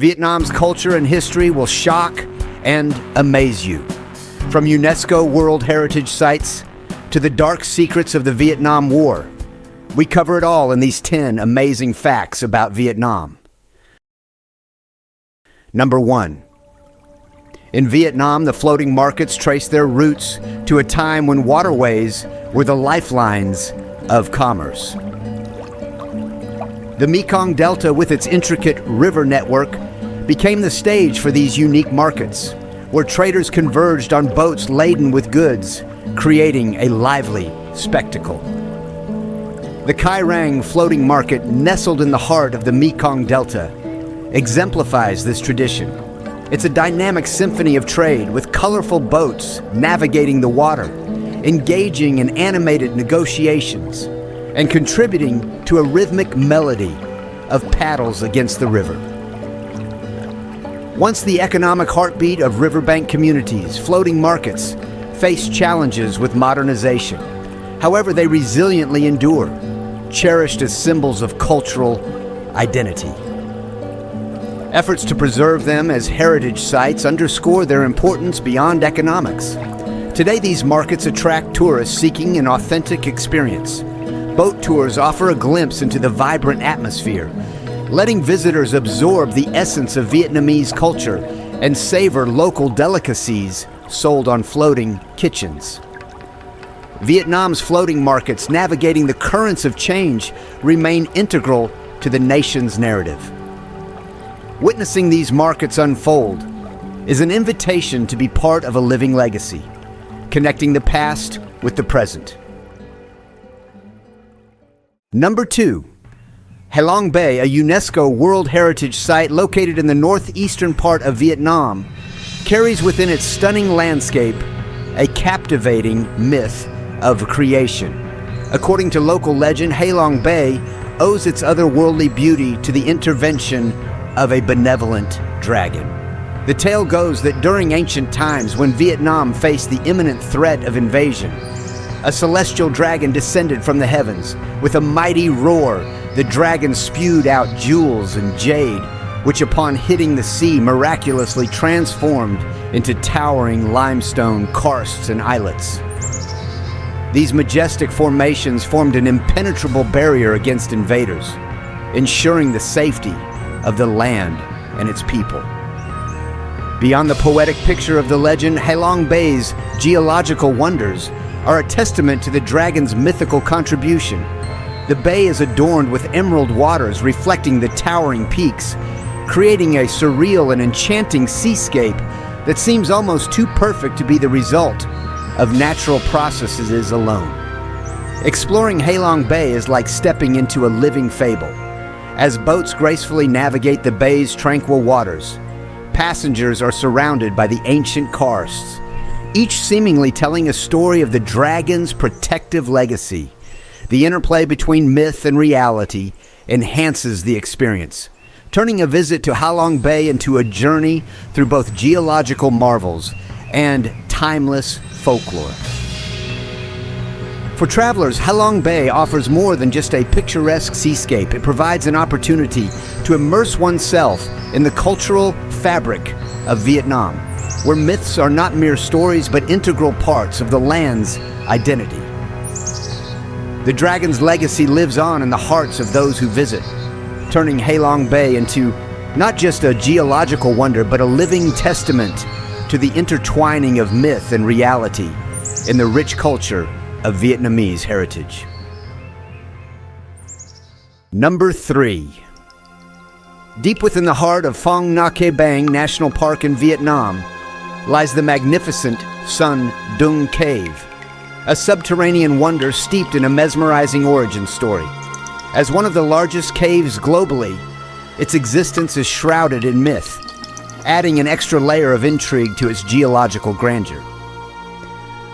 Vietnam's culture and history will shock and amaze you. From UNESCO World Heritage Sites to the dark secrets of the Vietnam War, we cover it all in these 10 amazing facts about Vietnam. Number 1. In Vietnam, the floating markets trace their roots to a time when waterways were the lifelines of commerce. The Mekong Delta, with its intricate river network, became the stage for these unique markets, where traders converged on boats laden with goods, creating a lively spectacle. The Kai Rang floating market, nestled in the heart of the Mekong Delta, exemplifies this tradition. It's a dynamic symphony of trade, with colorful boats navigating the water, engaging in animated negotiations, and contributing to a rhythmic melody of paddles against the river. Once the economic heartbeat of riverbank communities, floating markets face challenges with modernization. However, they resiliently endure, cherished as symbols of cultural identity. Efforts to preserve them as heritage sites underscore their importance beyond economics. Today, these markets attract tourists seeking an authentic experience. Boat tours offer a glimpse into the vibrant atmosphere, letting visitors absorb the essence of Vietnamese culture and savor local delicacies sold on floating kitchens. Vietnam's floating markets, navigating the currents of change, remain integral to the nation's narrative. Witnessing these markets unfold is an invitation to be part of a living legacy, connecting the past with the present. Number 2. Halong Bay, a UNESCO World Heritage Site located in the northeastern part of Vietnam, carries within its stunning landscape a captivating myth of creation. According to local legend, Halong Bay owes its otherworldly beauty to the intervention of a benevolent dragon. The tale goes that during ancient times, when Vietnam faced the imminent threat of invasion, a celestial dragon descended from the heavens. With a mighty roar, the dragon spewed out jewels and jade, which upon hitting the sea miraculously transformed into towering limestone karsts and islets. These majestic formations formed an impenetrable barrier against invaders, ensuring the safety of the land and its people. Beyond the poetic picture of the legend, Halong Bay's geological wonders are a testament to the dragon's mythical contribution. The bay is adorned with emerald waters reflecting the towering peaks, creating a surreal and enchanting seascape that seems almost too perfect to be the result of natural processes alone. Exploring Halong Bay is like stepping into a living fable. As boats gracefully navigate the bay's tranquil waters, passengers are surrounded by the ancient karsts, each seemingly telling a story of the dragon's protective legacy. The interplay between myth and reality enhances the experience, turning a visit to Halong Bay into a journey through both geological marvels and timeless folklore. For travelers, Halong Bay offers more than just a picturesque seascape. It provides an opportunity to immerse oneself in the cultural fabric of Vietnam, where myths are not mere stories but integral parts of the land's identity. The dragon's legacy lives on in the hearts of those who visit, turning Halong Bay into not just a geological wonder but a living testament to the intertwining of myth and reality in the rich culture of Vietnamese heritage. Number 3. Deep within the heart of Phong Nha-Ke Bang National Park in Vietnam lies the magnificent Dung Cave, a subterranean wonder steeped in a mesmerizing origin story. As one of the largest caves globally, its existence is shrouded in myth, adding an extra layer of intrigue to its geological grandeur.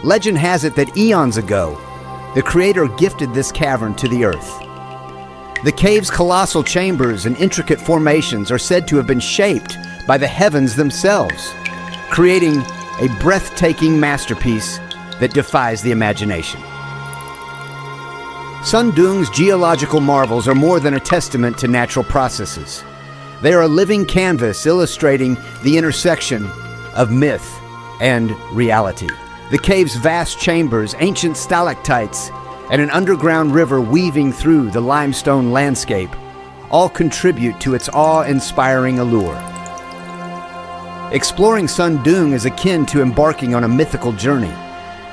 Legend has it that eons ago, the Creator gifted this cavern to the earth. The cave's colossal chambers and intricate formations are said to have been shaped by the heavens themselves, creating a breathtaking masterpiece that defies the imagination. Sun Dung's geological marvels are more than a testament to natural processes. They are a living canvas illustrating the intersection of myth and reality. The cave's vast chambers, ancient stalactites, and an underground river weaving through the limestone landscape all contribute to its awe-inspiring allure. Exploring Son Doong is akin to embarking on a mythical journey.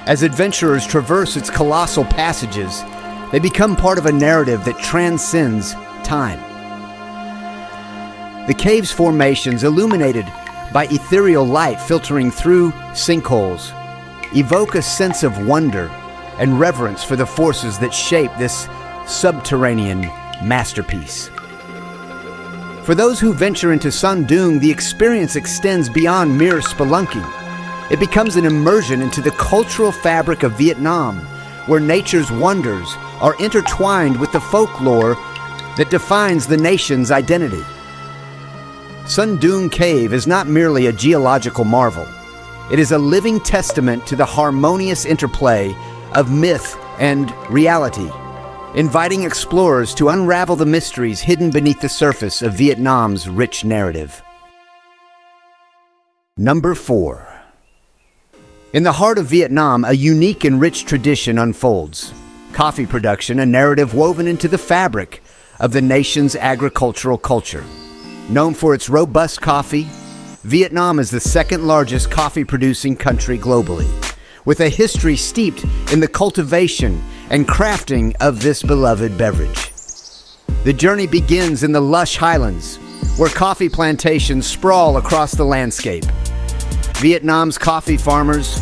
As adventurers traverse its colossal passages, they become part of a narrative that transcends time. The cave's formations, illuminated by ethereal light filtering through sinkholes, evoke a sense of wonder and reverence for the forces that shape this subterranean masterpiece. For those who venture into Son Doong, the experience extends beyond mere spelunking. It becomes an immersion into the cultural fabric of Vietnam, where nature's wonders are intertwined with the folklore that defines the nation's identity. Doong Cave is not merely a geological marvel. It is a living testament to the harmonious interplay of myth and reality, inviting explorers to unravel the mysteries hidden beneath the surface of Vietnam's rich narrative. Number 4. In the heart of Vietnam, a unique and rich tradition unfolds. Coffee production, a narrative woven into the fabric of the nation's agricultural culture. Known for its robust coffee, Vietnam is the second largest coffee-producing country globally, with a history steeped in the cultivation and crafting of this beloved beverage. The journey begins in the lush highlands, where coffee plantations sprawl across the landscape. Vietnam's coffee farmers,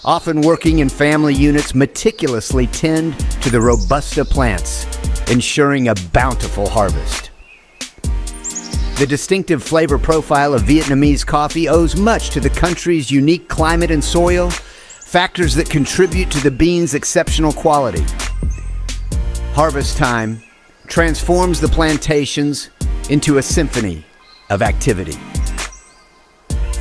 often working in family units, meticulously tend to the Robusta plants, ensuring a bountiful harvest. The distinctive flavor profile of Vietnamese coffee owes much to the country's unique climate and soil, factors that contribute to the bean's exceptional quality. Harvest time transforms the plantations into a symphony of activity.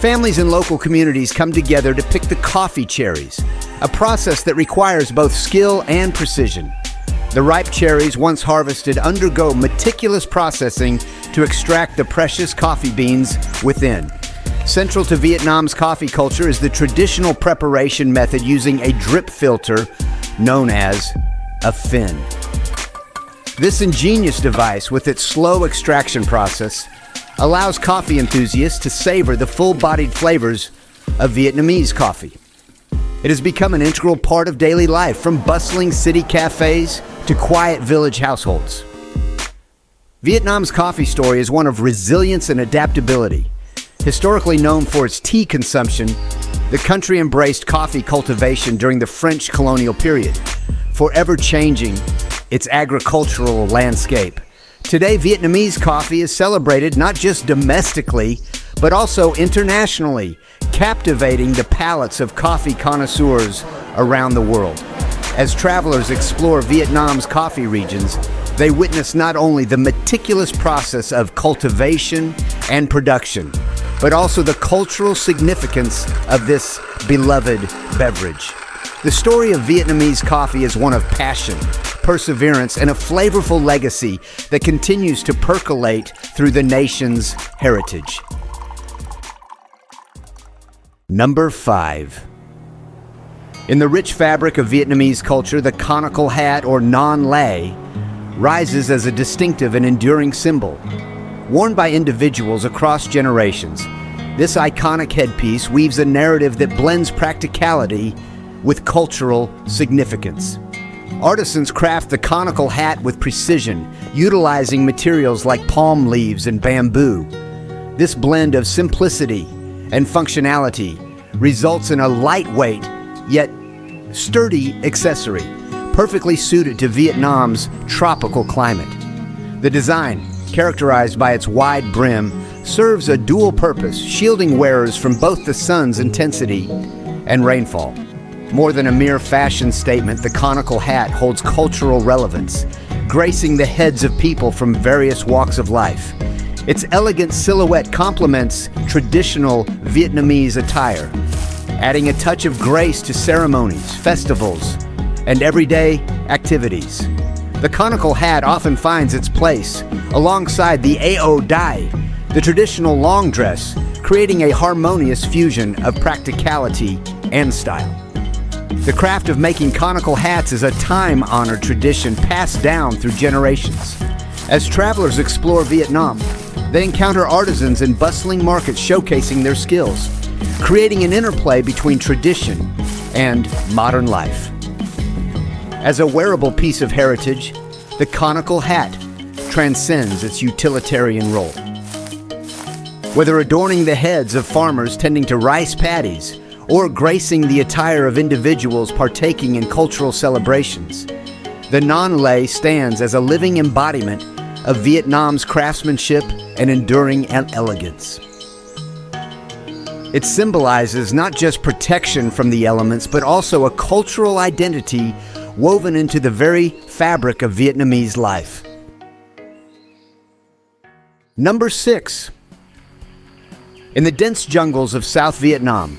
Families and local communities come together to pick the coffee cherries, a process that requires both skill and precision. The ripe cherries, once harvested, undergo meticulous processing to extract the precious coffee beans within. Central to Vietnam's coffee culture is the traditional preparation method using a drip filter known as a fin. This ingenious device, with its slow extraction process, allows coffee enthusiasts to savor the full-bodied flavors of Vietnamese coffee. It has become an integral part of daily life, from bustling city cafes to quiet village households. Vietnam's coffee story is one of resilience and adaptability. Historically known for its tea consumption, the country embraced coffee cultivation during the French colonial period, forever changing its agricultural landscape. Today, Vietnamese coffee is celebrated not just domestically, but also internationally, captivating the palates of coffee connoisseurs around the world. As travelers explore Vietnam's coffee regions, they witness not only the meticulous process of cultivation and production, but also the cultural significance of this beloved beverage. The story of Vietnamese coffee is one of passion, perseverance, and a flavorful legacy that continues to percolate through the nation's heritage. Number 5. In the rich fabric of Vietnamese culture, the conical hat, or non lei, rises as a distinctive and enduring symbol. Worn by individuals across generations, this iconic headpiece weaves a narrative that blends practicality with cultural significance. Artisans craft the conical hat with precision, utilizing materials like palm leaves and bamboo. This blend of simplicity and functionality results in a lightweight yet sturdy accessory, perfectly suited to Vietnam's tropical climate. The design, characterized by its wide brim, serves a dual purpose, shielding wearers from both the sun's intensity and rainfall. More than a mere fashion statement, the conical hat holds cultural relevance, gracing the heads of people from various walks of life. Its elegant silhouette complements traditional Vietnamese attire, adding a touch of grace to ceremonies, festivals, and everyday activities. The conical hat often finds its place alongside the Ao Dai, the traditional long dress, creating a harmonious fusion of practicality and style. The craft of making conical hats is a time-honored tradition passed down through generations. As travelers explore Vietnam, they encounter artisans in bustling markets showcasing their skills, creating an interplay between tradition and modern life. As a wearable piece of heritage, the conical hat transcends its utilitarian role. Whether adorning the heads of farmers tending to rice paddies or gracing the attire of individuals partaking in cultural celebrations, the non lei stands as a living embodiment of Vietnam's craftsmanship and enduring elegance. It symbolizes not just protection from the elements, but also a cultural identity woven into the very fabric of Vietnamese life. Number 6. In the dense jungles of South Vietnam,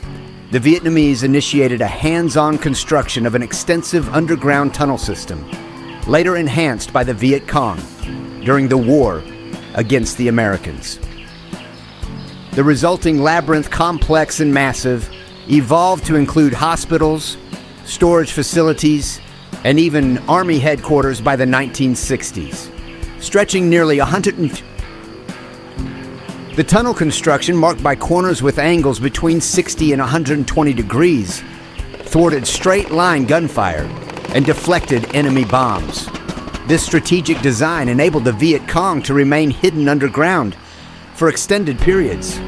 the Vietnamese initiated a hands-on construction of an extensive underground tunnel system, later enhanced by the Viet Cong during the war against the Americans. The resulting labyrinth, complex and massive, evolved to include hospitals, storage facilities, and even Army headquarters by the 1960s, stretching nearly 150. The tunnel construction, marked by corners with angles between 60 and 120 degrees, thwarted straight-line gunfire and deflected enemy bombs. This strategic design enabled the Viet Cong to remain hidden underground for extended periods,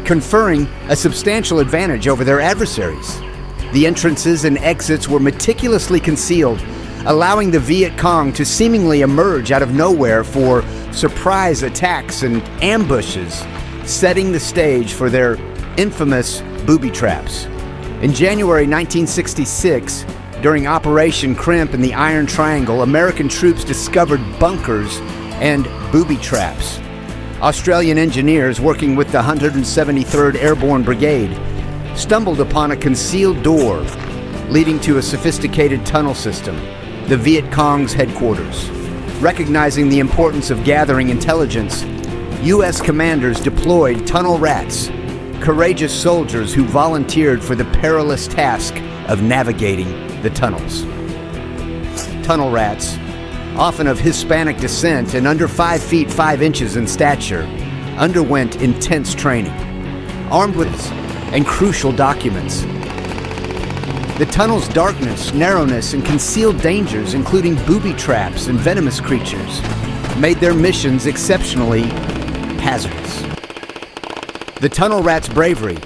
conferring a substantial advantage over their adversaries. The entrances and exits were meticulously concealed, allowing the Viet Cong to seemingly emerge out of nowhere for surprise attacks and ambushes, setting the stage for their infamous booby traps. In January 1966, during Operation Crimp in the Iron Triangle, American troops discovered bunkers and booby traps. Australian engineers working with the 173rd Airborne Brigade stumbled upon a concealed door leading to a sophisticated tunnel system, the Viet Cong's headquarters. Recognizing the importance of gathering intelligence, U.S. commanders deployed tunnel rats, courageous soldiers who volunteered for the perilous task of navigating the tunnels. Tunnel rats, often of Hispanic descent and under 5 feet 5 inches in stature, underwent intense training, armed with and crucial documents. The tunnel's darkness, narrowness, and concealed dangers, including booby traps and venomous creatures, made their missions exceptionally hazardous. The tunnel rats' bravery,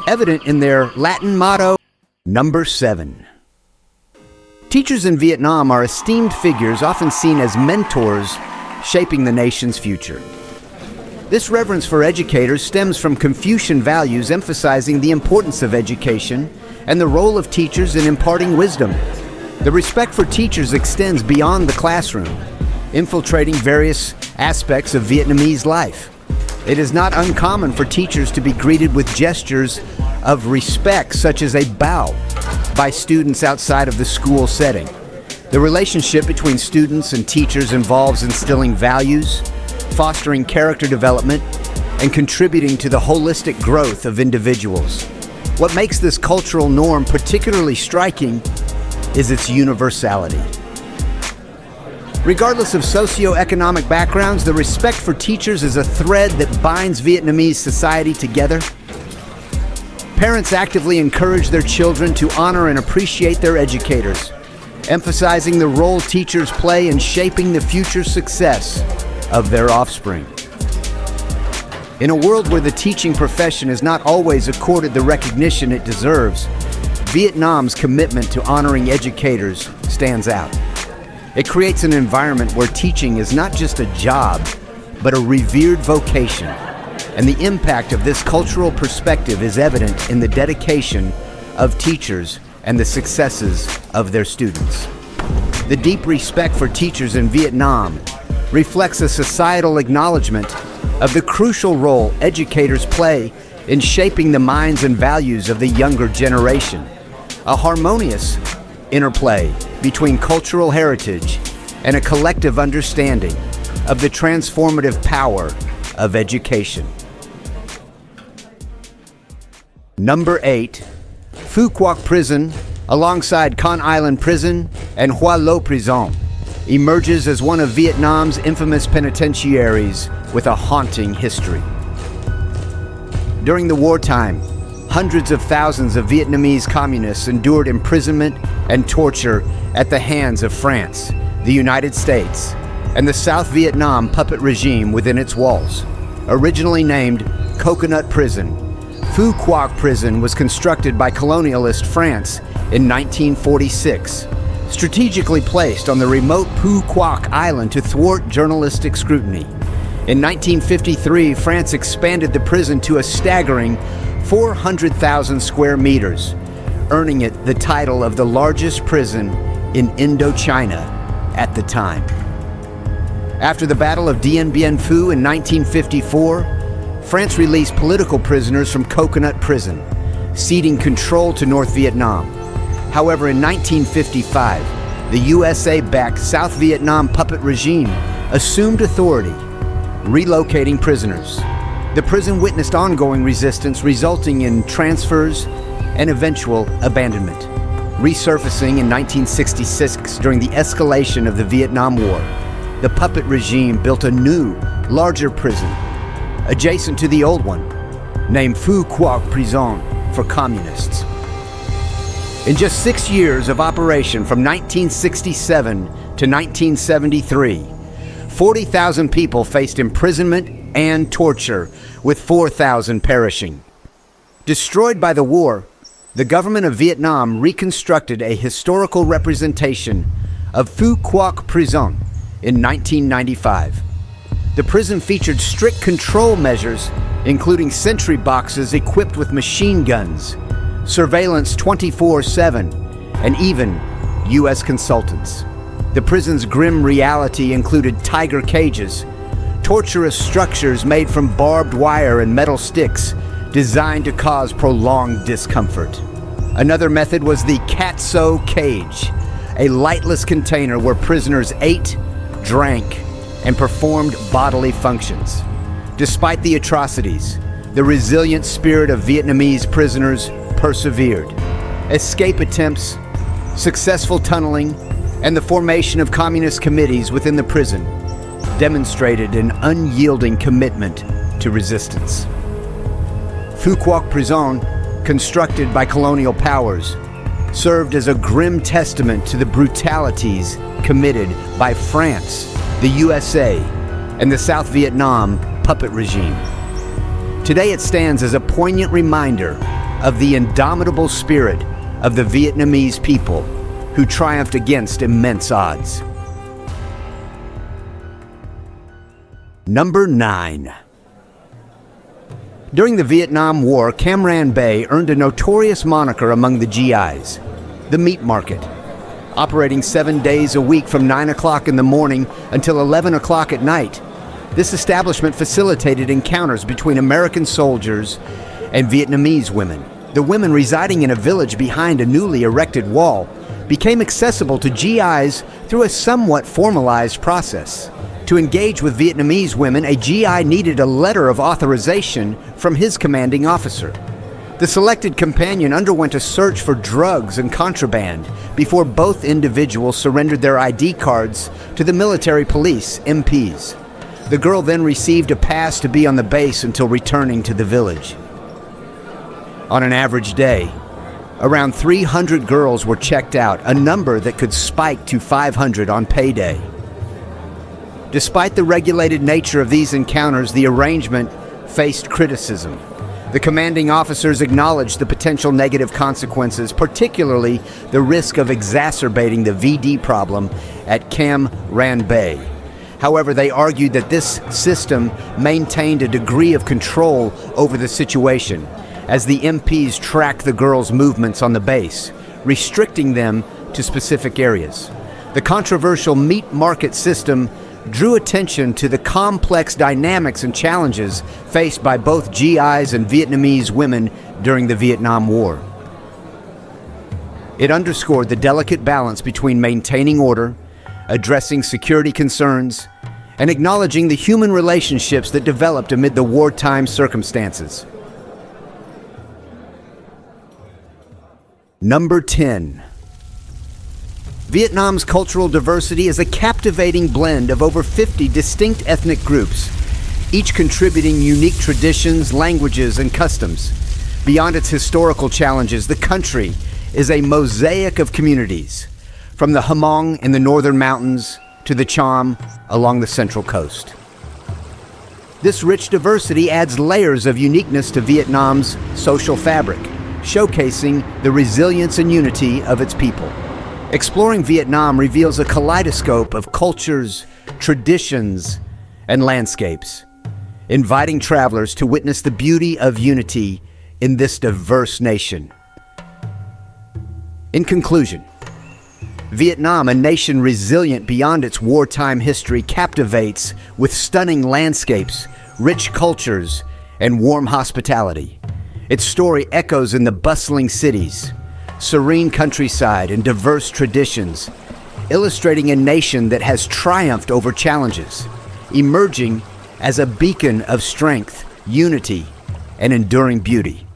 evident in their Latin motto. Number 7. Teachers in Vietnam are esteemed figures often seen as mentors shaping the nation's future. This reverence for educators stems from Confucian values emphasizing the importance of education and the role of teachers in imparting wisdom. The respect for teachers extends beyond the classroom, infiltrating various aspects of Vietnamese life. It is not uncommon for teachers to be greeted with gestures of respect, such as a bow, by students outside of the school setting. The relationship between students and teachers involves instilling values, fostering character development, and contributing to the holistic growth of individuals. What makes this cultural norm particularly striking is its universality. Regardless of socioeconomic backgrounds, the respect for teachers is a thread that binds Vietnamese society together. Parents actively encourage their children to honor and appreciate their educators, emphasizing the role teachers play in shaping the future success of their offspring. In a world where the teaching profession is not always accorded the recognition it deserves, Vietnam's commitment to honoring educators stands out. It creates an environment where teaching is not just a job, but a revered vocation. And the impact of this cultural perspective is evident in the dedication of teachers and the successes of their students. The deep respect for teachers in Vietnam reflects a societal acknowledgement of the crucial role educators play in shaping the minds and values of the younger generation. A harmonious interplay between cultural heritage and a collective understanding of the transformative power of education. Number 8. Phu Quoc Prison, alongside Con Island Prison and Hoa Lo Prison, emerges as one of Vietnam's infamous penitentiaries with a haunting history. During the wartime, hundreds of thousands of Vietnamese communists endured imprisonment and torture at the hands of France, the United States, and the South Vietnam puppet regime within its walls. Originally named Coconut Prison, Phu Quoc Prison was constructed by colonialist France in 1946, strategically placed on the remote Phu Quoc Island to thwart journalistic scrutiny. In 1953, France expanded the prison to a staggering 400,000 square meters, earning it the title of the largest prison in Indochina at the time. After the Battle of Dien Bien Phu in 1954, France released political prisoners from Coconut Prison, ceding control to North Vietnam. However, in 1955, the USA-backed South Vietnam puppet regime assumed authority, relocating prisoners. The prison witnessed ongoing resistance, resulting in transfers and eventual abandonment. Resurfacing in 1966 during the escalation of the Vietnam War, the puppet regime built a new, larger prison adjacent to the old one, named Phu Quoc Prison for communists. In just 6 years of operation from 1967 to 1973, 40,000 people faced imprisonment and torture, with 4,000 perishing. Destroyed by the war, the government of Vietnam reconstructed a historical representation of Phu Quoc Prison in 1995. The prison featured strict control measures, including sentry boxes equipped with machine guns, surveillance 24/7, and even U.S. consultants. The prison's grim reality included tiger cages, torturous structures made from barbed wire and metal sticks designed to cause prolonged discomfort. Another method was the Catso cage, a lightless container where prisoners ate, drank, and performed bodily functions. Despite the atrocities, the resilient spirit of Vietnamese prisoners persevered. Escape attempts, successful tunneling, and the formation of communist committees within the prison demonstrated an unyielding commitment to resistance. Phu Quoc Prison, constructed by colonial powers, served as a grim testament to the brutalities committed by France, the USA, and the South Vietnam puppet regime. Today it stands as a poignant reminder of the indomitable spirit of the Vietnamese people who triumphed against immense odds. Number 9. During the Vietnam War, Cam Ranh Bay earned a notorious moniker among the GIs, the meat market. Operating 7 days a week from 9 o'clock in the morning until 11 o'clock at night, this establishment facilitated encounters between American soldiers and Vietnamese women. The women residing in a village behind a newly erected wall became accessible to GIs through a somewhat formalized process. To engage with Vietnamese women, a GI needed a letter of authorization from his commanding officer. The selected companion underwent a search for drugs and contraband before both individuals surrendered their ID cards to the military police, MPs. The girl then received a pass to be on the base until returning to the village. On an average day, around 300 girls were checked out, a number that could spike to 500 on payday. Despite the regulated nature of these encounters, the arrangement faced criticism. The commanding officers acknowledged the potential negative consequences, particularly the risk of exacerbating the VD problem at Cam Ranh Bay. However, they argued that this system maintained a degree of control over the situation, as the MPs tracked the girls' movements on the base, restricting them to specific areas. The controversial meat market system drew attention to the complex dynamics and challenges faced by both GIs and Vietnamese women during the Vietnam War. It underscored the delicate balance between maintaining order, addressing security concerns, and acknowledging the human relationships that developed amid the wartime circumstances. Number 10. Vietnam's cultural diversity is a captivating blend of over 50 distinct ethnic groups, each contributing unique traditions, languages, and customs. Beyond its historical challenges, the country is a mosaic of communities, from the Hmong in the northern mountains to the Cham along the central coast. This rich diversity adds layers of uniqueness to Vietnam's social fabric, showcasing the resilience and unity of its people. Exploring Vietnam reveals a kaleidoscope of cultures, traditions, and landscapes, inviting travelers to witness the beauty of unity in this diverse nation. In conclusion, Vietnam, a nation resilient beyond its wartime history, captivates with stunning landscapes, rich cultures, and warm hospitality. Its story echoes in the bustling cities, serene countryside, and diverse traditions, illustrating a nation that has triumphed over challenges, emerging as a beacon of strength, unity, and enduring beauty.